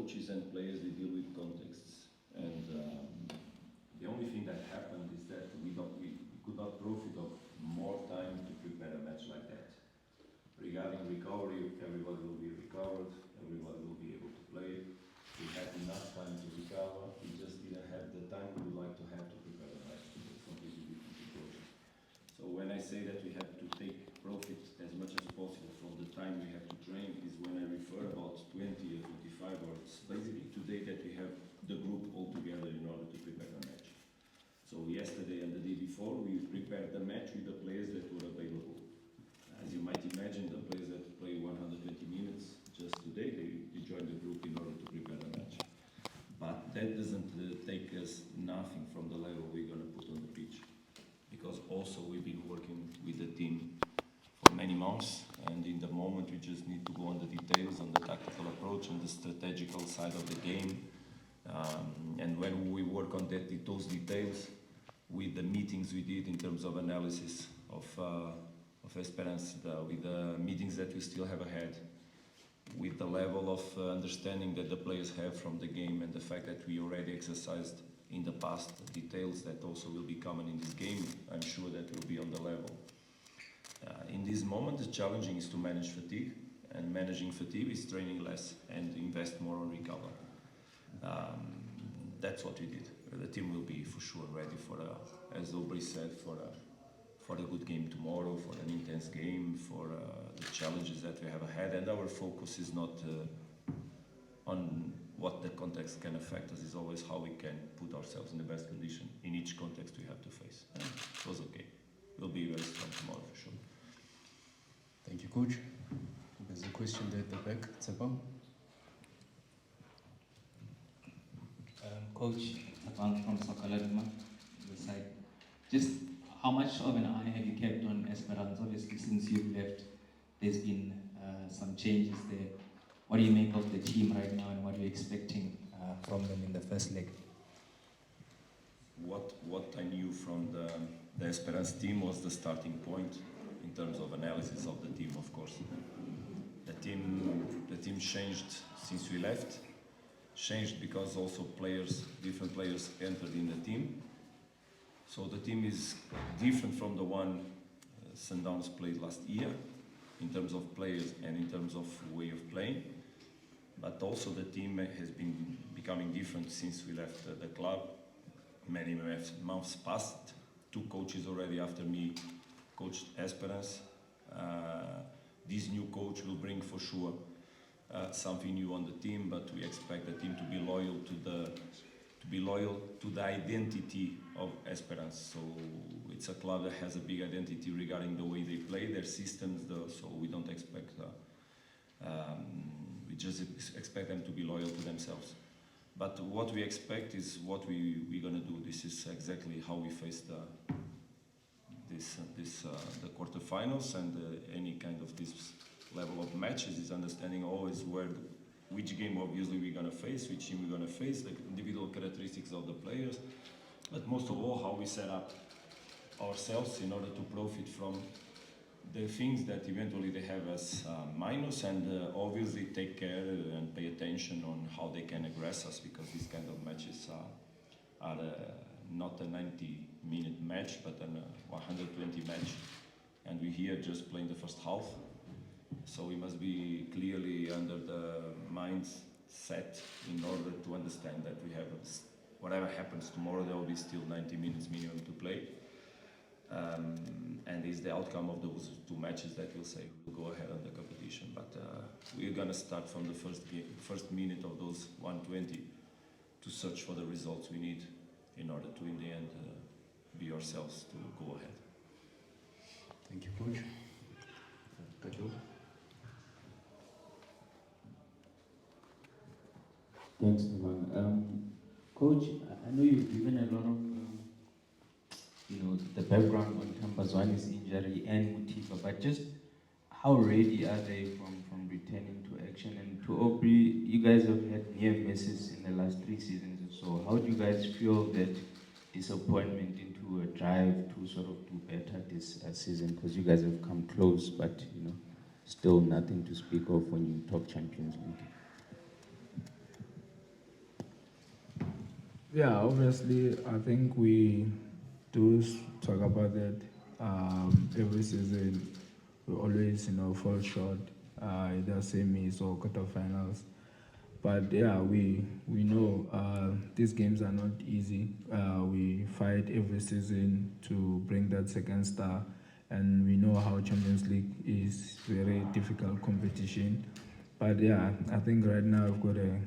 coaches and players, they deal with contexts. And the only thing that happened is that we could not profit of more time to prepare a match like that. Regarding recovery, everybody will be recovered, everybody will be able to play. We had enough time to recover, we just didn't have the time we would like to have to prepare the match. It's a completely different situation. So when I say that we have to take profit as much as possible from the time we have to train, is when I refer about 20 or 25, or it's basically today that we have the group all together in order to prepare the match. So yesterday and the day before, we prepared the match with the players that were available. As you might imagine, the players that play 120 minutes just today, they joined the group in order to prepare the match. But that doesn't take us nothing from the level we're going to put on the pitch. Because also we've been working with the team for many months, and in the moment we just need to go on the details, on the tactical approach, on the strategical side of the game. And when we work on those details, with the meetings we did in terms of analysis of Esperance, with the meetings that we still have ahead, with the level of understanding that the players have from the game, and the fact that we already exercised in the past details that also will be common in this game, I'm sure that we'll be on the level. In this moment, the challenging is to manage fatigue, and managing fatigue is training less and invest more on recover. That's what we did. The team will be for sure ready for, as Aubrey said, for a good game tomorrow, for an intense game, for the challenges that we have ahead. And our focus is not on what the context can affect us, is always how we can put ourselves in the best condition in each context we have to face. And it was okay. We'll be very strong tomorrow for sure. Thank you, Coach. There's a question there at the back. Tsepam. Coach, Avan from Sakaladima, the side. Just how much of an eye have you kept on Esperance? Obviously, since you've left, there's been some changes there. What do you make of the team right now, and what are you expecting from them in the first leg? What I knew from the Esperance team was the starting point in terms of analysis of the team, of course. The team changed since we left. Changed because also different players entered in the team. So the team is different from the one Sundowns played last year in terms of players and in terms of way of playing. But also the team has been becoming different since we left the club. Many months passed. 2 coaches already after me coached Esperance. This new coach will bring for sure something new on the team, but we expect the team to be loyal to the identity of Esperance. So it's a club that has a big identity regarding the way they play, their systems. So we don't expect. We just expect them to be loyal to themselves. But what we expect is what we're gonna do. This is exactly how we face the quarterfinals and any kind of this level of matches, is understanding always which game obviously we're gonna face, which team we're gonna face, the individual characteristics of the players, but most of all how we set up ourselves in order to profit from the things that eventually they have as minus, and obviously take care and pay attention on how they can aggress us, because these kind of matches are not a 90-minute match, but a 120 match, and we're here just playing the first half. So we must be clearly under the mindset in order to understand that we have, whatever happens tomorrow, there will be still 90 minutes minimum to play. And it's the outcome of those 2 matches that will say we'll go ahead on the competition. But we're going to start from the first minute of those 120 to search for the results we need in order to, in the end, be ourselves to go ahead. Thank you, Coach. Kajo. Thanks, Ivan. Coach, I know you've given a lot of, the background on Zwane's injury and Modiba, but just how ready are they from returning to action? And to Aubrey, you guys have had near misses in the last 3 seasons or so. How do you guys feel that disappointment into a drive to sort of do better this season? Because you guys have come close, but still nothing to speak of when you talk Champions League. Yeah, obviously, I think we do talk about that every season. We always, fall short, either semis or quarterfinals. But yeah, we know these games are not easy. We fight every season to bring that second star, and we know how Champions League is very difficult competition. But yeah, I think right now we've got a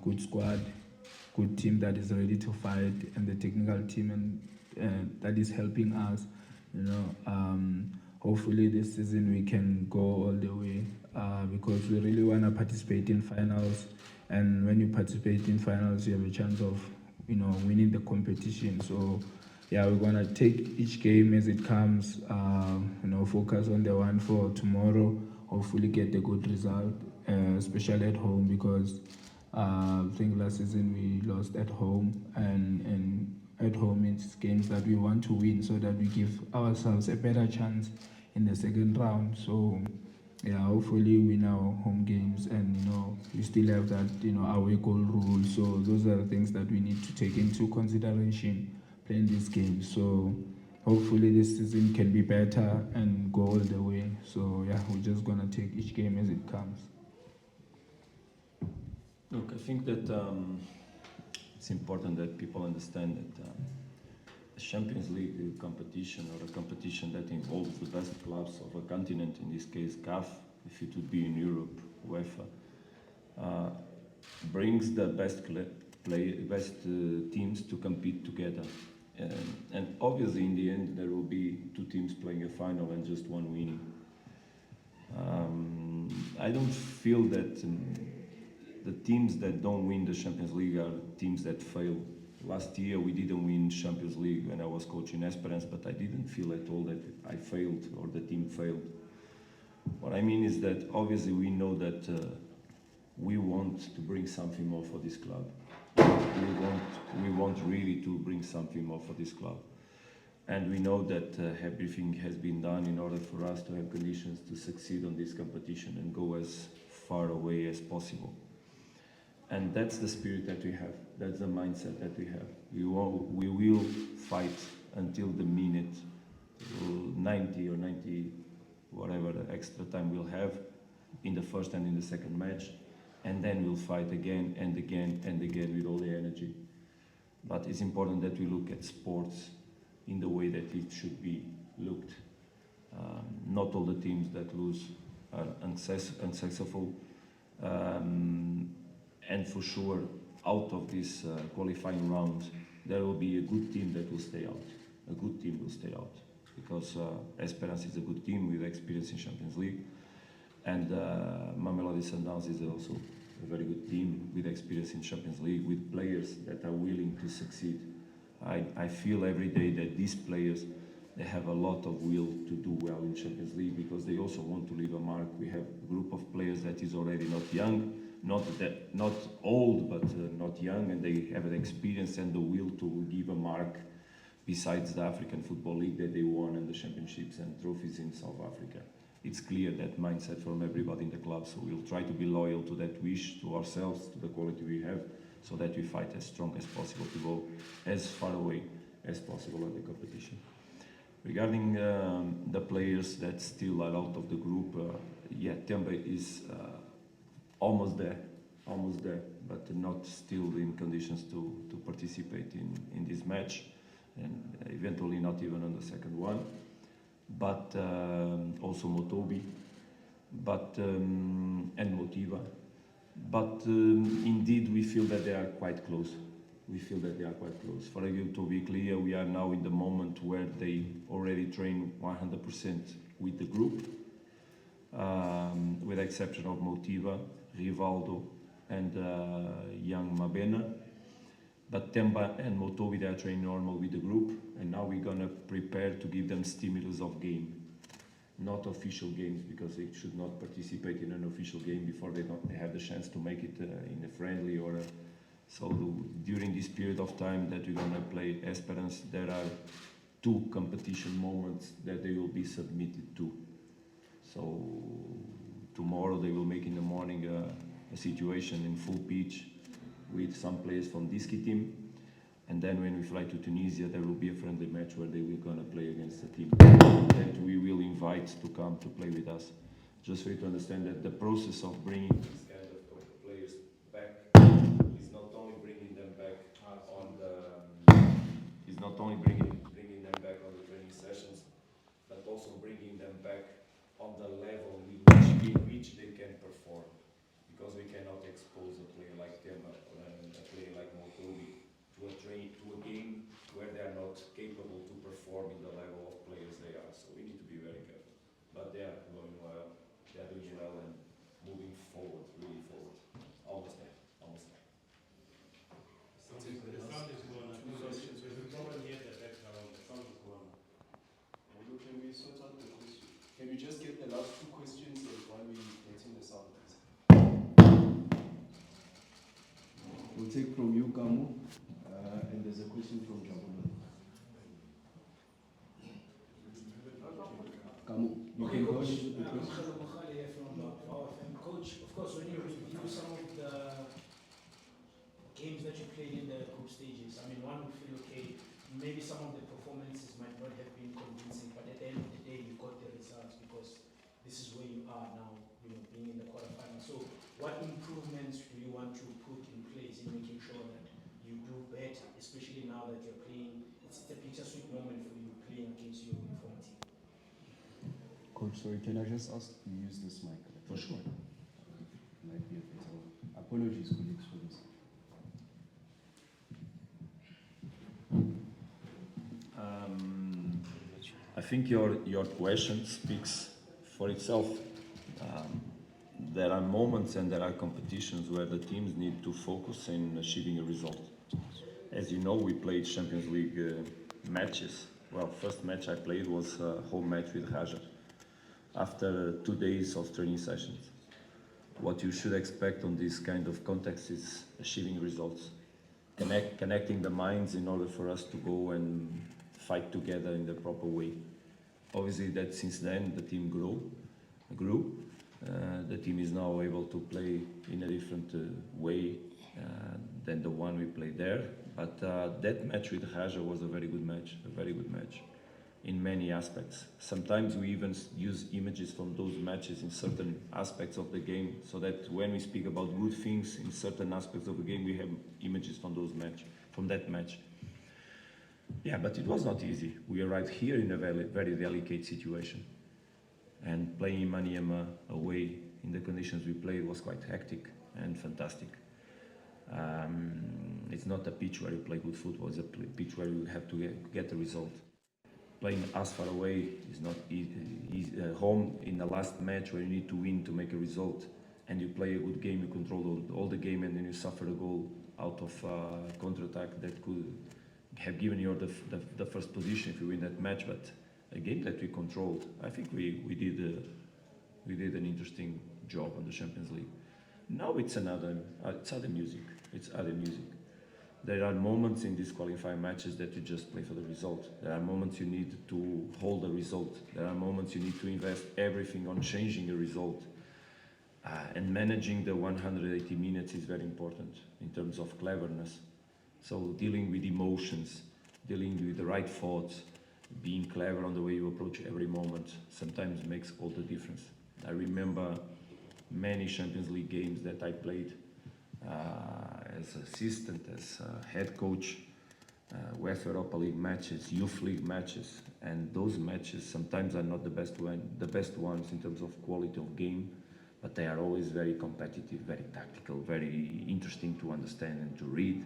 good squad, good team that is ready to fight, and the technical team and that is helping us. Hopefully this season we can go all the way because we really want to participate in finals. And when you participate in finals, you have a chance of winning the competition. So yeah, we're gonna take each game as it comes. Focus on the one for tomorrow. Hopefully get a good result, especially at home because I think last season we lost at home, and at home it's games that we want to win so that we give ourselves a better chance in the second round. So yeah, hopefully win our home games, and we still have that away goal rule. So those are the things that we need to take into consideration playing these games. So hopefully this season can be better and go all the way. So yeah, we're just gonna take each game as it comes. Look, I think that it's important that people understand that a Champions League competition, or a competition that involves the best clubs of a continent, in this case CAF, if it would be in Europe, UEFA, brings the best teams to compete together. And obviously in the end there will be two teams playing a final and just one winning. I don't feel that the teams that don't win the Champions League are teams that fail. Last year we didn't win Champions League when I was coaching Esperance, but I didn't feel at all that I failed or the team failed. What I mean is that obviously we know that we want to bring something more for this club. We want really to bring something more for this club. And we know that everything has been done in order for us to have conditions to succeed on this competition and go as far away as possible. And that's the spirit that we have. That's the mindset that we have. We will fight until the minute 90 or 90, whatever the extra time we'll have in the first and in the second match. And then we'll fight again and again and again with all the energy. But it's important that we look at sports in the way that it should be looked. Not all the teams that lose are unsuccessful. And for sure, out of this qualifying round, there will be a good team that will stay out. A good team will stay out. Because Esperance is a good team with experience in Champions League. And Mamelodi Sundowns is also a very good team with experience in Champions League, with players that are willing to succeed. I feel every day that these players, they have a lot of will to do well in Champions League because they also want to leave a mark. We have a group of players that is already not young, not old, but not young, and they have the experience and the will to give a mark besides the African Football League that they won and the championships and trophies in South Africa. It's clear that mindset from everybody in the club, so we'll try to be loyal to that wish, to ourselves, to the quality we have, so that we fight as strong as possible to go as far away as possible in the competition. Regarding the players that still are out of the group, yeah, Tembe is almost there, but not still in conditions to participate in this match, and eventually not even on the second one. But also Motobi, and Modiba. But indeed, we feel that they are quite close. For you to be clear, we are now in the moment where they already train 100% with the group, with the exception of Modiba, Rivaldo, and young Mabena. But Temba and Motobi, they are training normal with the group, and now we're gonna prepare to give them stimulus of game, not official games, because they should not participate in an official game before they have the chance to make it in a friendly or during this period of time that we're gonna play Esperance, there are 2 competition moments that they will be submitted to. So tomorrow they will make in the morning a situation in full pitch with some players from Diski team, And then when we fly to Tunisia, there will be a friendly match where they will gonna play against a team that we will invite to come to play with us. Just for you to understand that the process of bringing these kind of players back is not only bringing them back on bringing them back on the training sessions, but also bringing them back on the level in which they can perform. Because we cannot expose a player like Temba or a player like Motobi to a game where they are not capable to perform in the level of players they are. So we need to be very careful. But they are going well, they are doing well and moving forward, really forward. Almost there, almost there. The sound is going on. There's a problem here at the background. The sound is going on. Can we sort out the question? Can we just get the last two questions while we get in the sound, please? We'll take from you, Kamu, and there's a question from Jabula. Kamu, you can go ahead with the question. Coach, of course, when you review some of the games that you played in the group stages, I mean, one would feel, okay, maybe some of the performances might not have been convincing, but at the end of the day, you got the results because this is where you are now, you know, being in the quarterfinals. So what improvements do you want to put in place in making sure that you do better, especially now that you're playing, it's a bittersweet moment for you playing against your former team? Coach, sorry, can I just ask you use this mic? For sure. Might be a better one. Apologies, colleagues, for this. I think your question speaks for itself. There are moments and there are competitions where the teams need to focus in achieving a result. As you know, we played Champions League matches. Well, first match I played was a home match with Raja after 2 days of training sessions. What you should expect on this kind of context is achieving results, connecting the minds in order for us to go and fight together in the proper way. Obviously, that since then the team grew. The team is now able to play in a different way than the one we played there. But that match with Raja was a very good match, in many aspects. Sometimes we even use images from those matches in certain aspects of the game, so that when we speak about good things in certain aspects of the game, we have images from that match. Yeah, but it was not easy. We arrived here in a very, very delicate situation. And playing Maniema away in the conditions we played was quite hectic and fantastic. It's not a pitch where you play good football, it's a pitch where you have to get a result. Playing as far away is not easy. Home in the last match where you need to win to make a result, and you play a good game, you control all the game, and then you suffer a goal out of counter-attack that could have given you the first position if you win that match. But a game that we controlled, I think we did an interesting job on the Champions League. Now it's other music. There are moments in these qualifying matches that you just play for the result. There are moments you need to hold the result. There are moments you need to invest everything on changing a result. And managing the 180 minutes is very important in terms of cleverness. So dealing with emotions, dealing with the right thoughts, being clever on the way you approach every moment sometimes makes all the difference. I remember many Champions League games that I played as assistant, as head coach, UEFA Europa League matches, Youth League matches, and those matches sometimes are not the best ones in terms of quality of game, but they are always very competitive, very tactical, very interesting to understand and to read.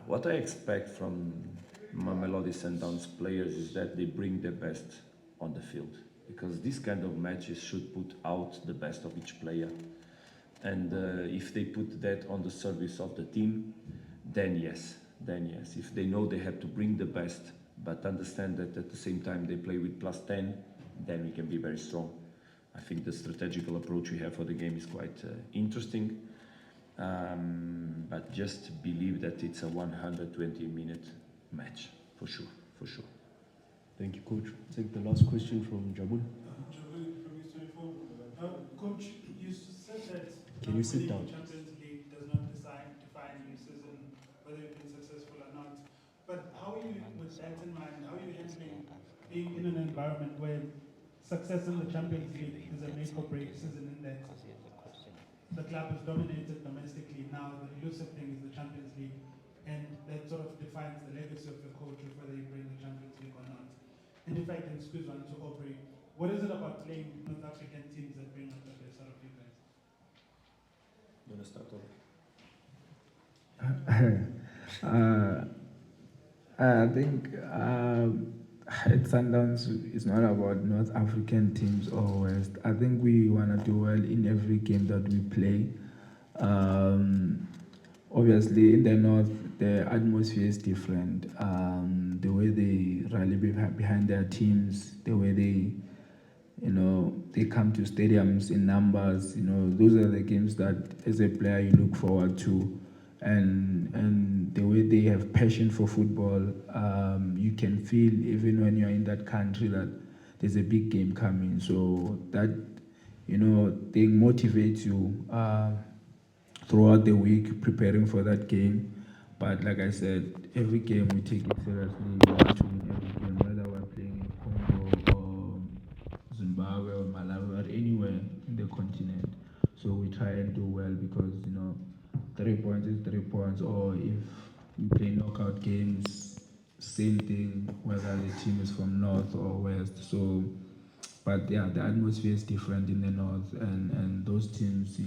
What I expect from Mamelodi Sundowns players is that they bring their best on the field, because these kind of matches should put out the best of each player. And if they put that on the service of the team, then yes. If they know they have to bring the best, but understand that at the same time they play with +10, then we can be very strong. I think the strategical approach we have for the game is quite interesting. But just believe that it's a 120-minute match, for sure. Thank you, Coach. Take the last question from Jabul. Jabul from East 24. Coach, you said that Can you sit down? Champions League does not define your season, whether you've been successful or not. But how are you, with that in mind, how are you handling being in an environment where success in the Champions League is a make or break season, in that the club is dominated domestically, now the elusive thing is the Champions League, and that sort of defines the legacy of the coach if whether you bring the Champions League or not. And if I can squeeze one to Aubrey, what is it about playing North African teams that bring out the best out of you guys? You want to start off? I think at Sundowns it's not about North African teams or West. I think we want to do well in every game that we play. Obviously, in the North, the atmosphere is different. The way they rally behind their teams, the way they come to stadiums in numbers. Those are the games that, as a player, you look forward to. And the way they have passion for football, you can feel even when you're in that country that there's a big game coming. So that, they motivate you throughout the week preparing for that game. But like I said, every game we take it seriously. We want to win every game, whether we're playing in Congo or Zimbabwe or Malawi or anywhere in the continent. So we try and do well because, 3 points is 3 points, or if we play knockout games, same thing, whether the team is from North or West. So, but yeah, the atmosphere is different in the North, and those teams,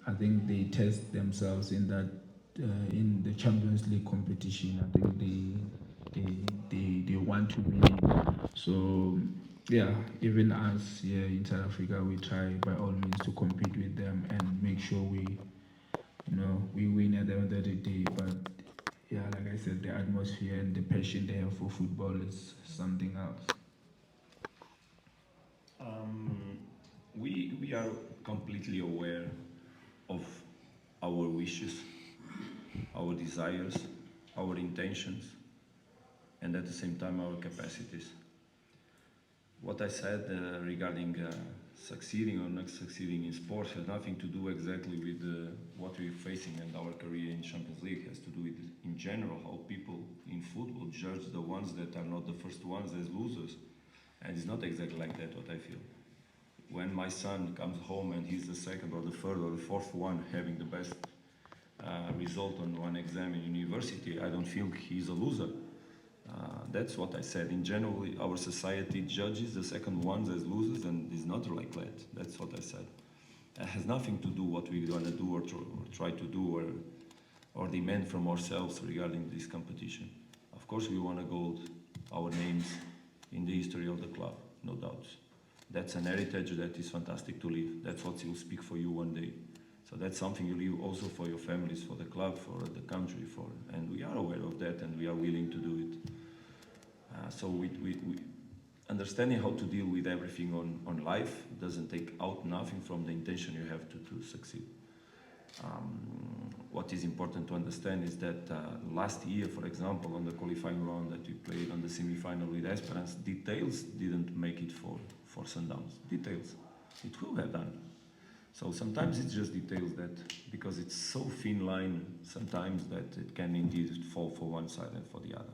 I think they test themselves in that, in the Champions League competition. I think they want to win. So, yeah, even us here in South Africa, we try by all means to compete with them and make sure we win at the end of the day. But yeah, like I said, the atmosphere and the passion they have for football is something else. We are completely aware of our wishes, our desires, our intentions, and at the same time our capacities. What I said regarding succeeding or not succeeding in sports has nothing to do exactly with what we're facing and our career in Champions League. It has to do with, in general, how people in football judge the ones that are not the first ones as losers. And it's not exactly like that what I feel. When my son comes home and he's the second or the third or the fourth one having the best result on one exam in university, I don't feel he's a loser. That's what I said. In general, our society judges the second ones as losers, and it's not like that. That's what I said. It has nothing to do what we're going to do or try to do or demand from ourselves regarding this competition. Of course, we want to gold our names in the history of the club, no doubt. That's an heritage that is fantastic to leave. That's what will speak for you one day. So that's something you leave also for your families, for the club, for the country, and we are aware of that and we are willing to do it. So we understanding how to deal with everything on life doesn't take out nothing from the intention you have to succeed. What is important to understand is that last year, for example, on the qualifying round that we played on the semi-final with Esperance, details didn't make it for Sundowns. Details. It could have done. So sometimes it's just details that, because it's so thin line sometimes that it can indeed fall for one side and for the other.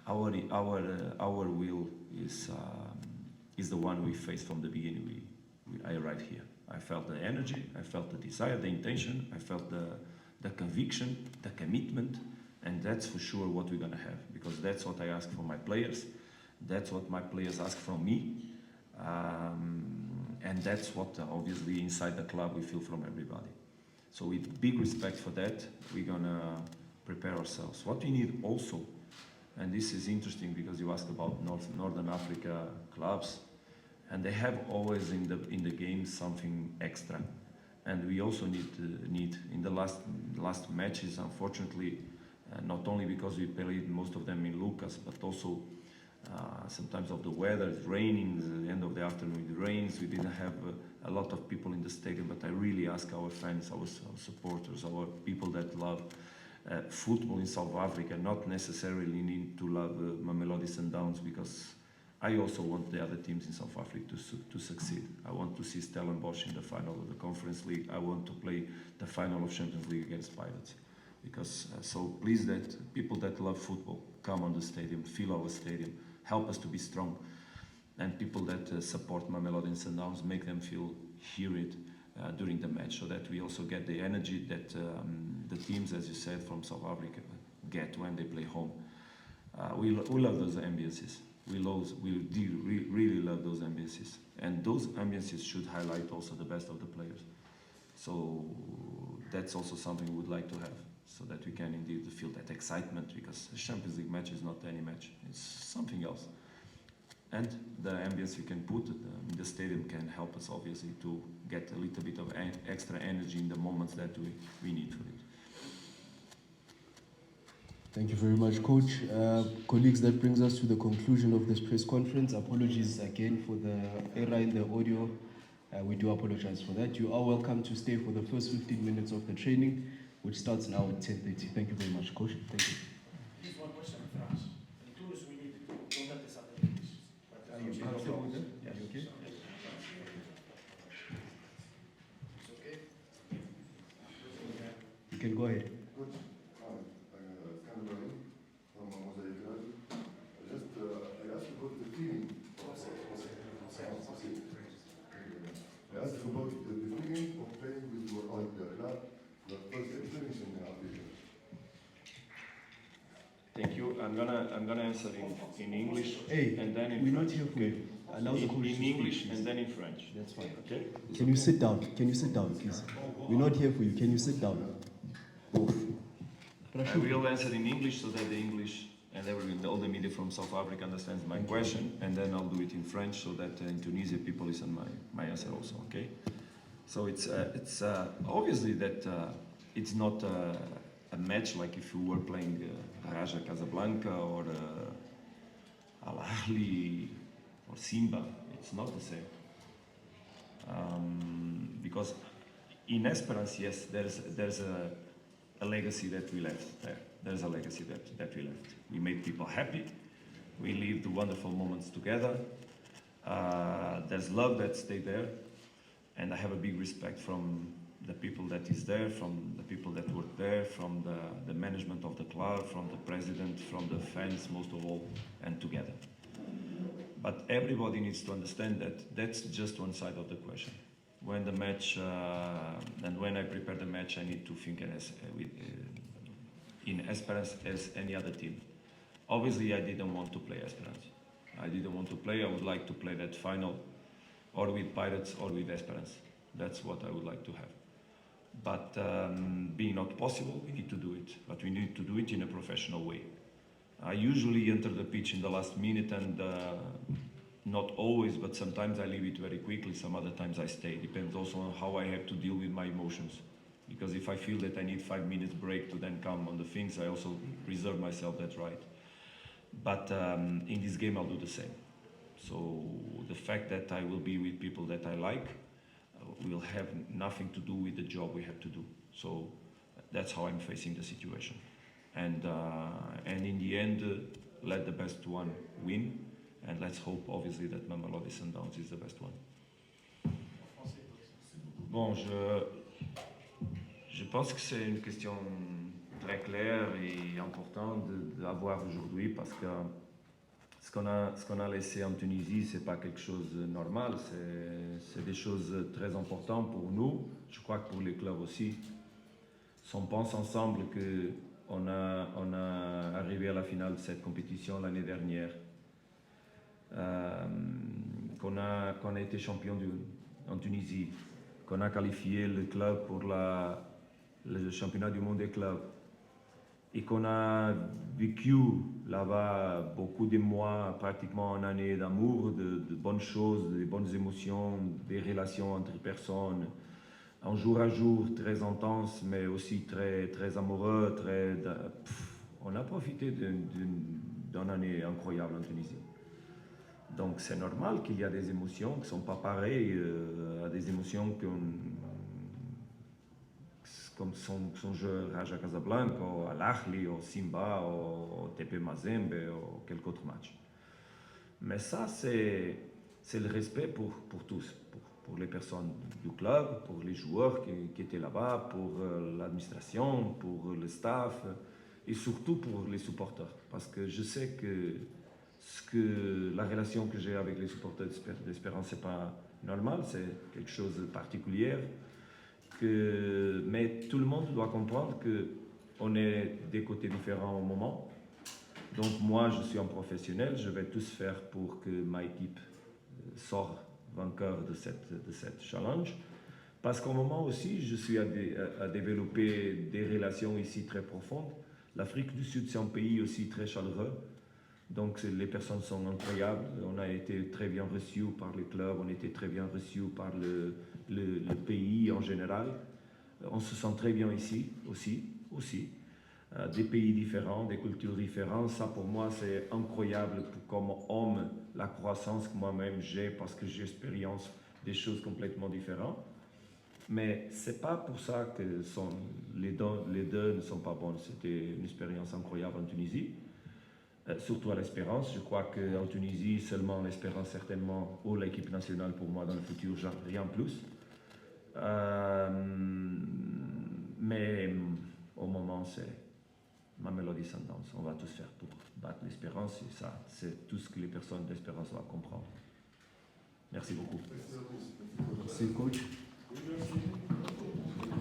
Our will is the one we faced from the beginning. I arrived here. I felt the energy, I felt the desire, the intention, I felt the conviction, the commitment, and that's for sure what we're gonna have, because that's what I ask from my players, that's what my players ask from me, and that's what obviously inside the club we feel from everybody. So with big respect for that, we're gonna prepare ourselves. What we need also, and this is interesting because you asked about Northern Africa clubs, and they have always in the game something extra, and we also need in the last matches, unfortunately, not only because we played most of them in Lucas, but also sometimes of the weather. It's raining, the end of the afternoon it rains, we didn't have a lot of people in the stadium, but I really ask our fans, our supporters, our people that love football in South Africa, not necessarily need to love Mamelodi Sundowns, because I also want the other teams in South Africa to succeed. I want to see Stellenbosch in the final of the Conference League. I want to play the final of Champions League against Pirates. Because so please, that people that love football come on the stadium, feel our stadium, help us to be strong, and people that support Mamelodi Sundowns, make them hear it during the match, so that we also get the energy that the teams, as you said, from South Africa get when they play home. We love those ambiances. We really love those ambiances, and those ambiances should highlight also the best of the players. So that's also something we would like to have, so that we can indeed feel that excitement, because a Champions League match is not any match, it's something else. And the ambience we can put in the stadium can help us, obviously, to get a little bit of extra energy in the moments that we need for it. Thank you very much, Coach. Colleagues, that brings us to the conclusion of this press conference. Apologies again for the error in the audio. We do apologize for that. You are welcome to stay for the first 15 minutes of the training, which starts now at 10:30. Thank you very much, Coach. Thank you. Just one question, France. The tools we need to contact the South. Are you comfortable with that? Are you okay? It's okay? You can go ahead. I asked about the feeling of playing with your own club, your first experience in Africa. Thank you. I'm gonna answer in English, Hey, and then in we're French. not here for Okay. you. Allow the coach to In speak, English please. and then in French. That's fine. Okay. Can you sit down? Can you sit down, please? We're not here for you. Can you sit down? Both. I will answer in English so that the English and all the media from South Africa understands my question, and then I'll do it in French so that in Tunisia people listen my answer also. Okay. So it's obviously that it's not a match like if you were playing Raja Casablanca or Al Ahly or Simba. It's not the same. Because in Esperance, yes, there's a legacy that we left there. There's a legacy that we left. We made people happy. We lived wonderful moments together. There's love that stayed there. And I have a big respect from the people that is there, from the people that work there, from the management of the club, from the president, from the fans, most of all, and together. But everybody needs to understand that that's just one side of the question. When the match, and when I prepare the match, I need to think in Esperance as any other team. Obviously, I didn't want to play Esperance. I didn't want to play. I would like to play that final, or with Pirates or with Esperance. That's what I would like to have. But being not possible, we need to do it. But we need to do it in a professional way. I usually enter the pitch in the last minute, and not always, but sometimes I leave it very quickly. Some other times I stay. Depends also on how I have to deal with my emotions. Because if I feel that I need 5 minutes break to then come on the things, I also reserve myself that right. But in this game, I'll do the same. So the fact that I will be with people that I like will have nothing to do with the job we have to do. So that's how I'm facing the situation. And in the end, let the best one win. And let's hope, obviously, that Mamelodi Sundowns is the best one. Bon, je pense que c'est une question très claire et importante d'avoir aujourd'hui, parce que ce qu'on a laissé en Tunisie, c'est pas quelque chose de normal, c'est des choses très importantes pour nous, je crois que pour les clubs aussi. Si on pense ensemble qu'on a arrivé à la finale de cette compétition l'année dernière, qu'on a été champion en Tunisie, qu'on a qualifié le club pour le championnat du monde des clubs, et qu'on a vécu là-bas beaucoup de mois, pratiquement une année d'amour, de bonnes choses, de bonnes émotions, des relations entre personnes, un jour à jour très intense, mais aussi très, très amoureux. On a profité d'une année incroyable en Tunisie. Donc c'est normal qu'il y a des émotions qui ne sont pas pareilles à des émotions comme son jeu Raja Casablanca, ou Al Ahly, ou Simba, ou TP Mazembe, ou quelque autre match. Mais ça, c'est le respect pour tous, pour les personnes du club, pour les joueurs qui étaient là-bas, pour l'administration, pour le staff et surtout pour les supporters. Parce que je sais que la relation que j'ai avec les supporters d'Espérance, c'est pas normal, c'est quelque chose de particulier. Mais tout le monde doit comprendre qu'on est des côtés différents au moment. Donc moi, je suis un professionnel, je vais tout faire pour que ma équipe sorte vainqueur de cette challenge. Parce qu'au moment aussi, je suis à développer des relations ici très profondes. L'Afrique du Sud, c'est un pays aussi très chaleureux. Donc les personnes sont incroyables. On a été très bien reçus par les clubs, on a été très bien reçus par le pays en général. On se sent très bien ici aussi. Des pays différents, des cultures différentes. Ça pour moi c'est incroyable comme homme, la croissance que moi-même j'ai parce que j'expérience des choses complètement différentes. Mais c'est pas pour ça que les deux ne sont pas bonnes. C'était une expérience incroyable en Tunisie. Surtout à l'Espérance. Je crois qu'en Tunisie, seulement l'Espérance certainement, ou l'équipe nationale pour moi dans le futur, rien plus. Mais au moment, c'est Mamelodi Sundowns. On va tous faire pour battre l'Espérance et ça, c'est tout ce que les personnes d'Espérance doivent comprendre. Merci beaucoup. Merci, coach.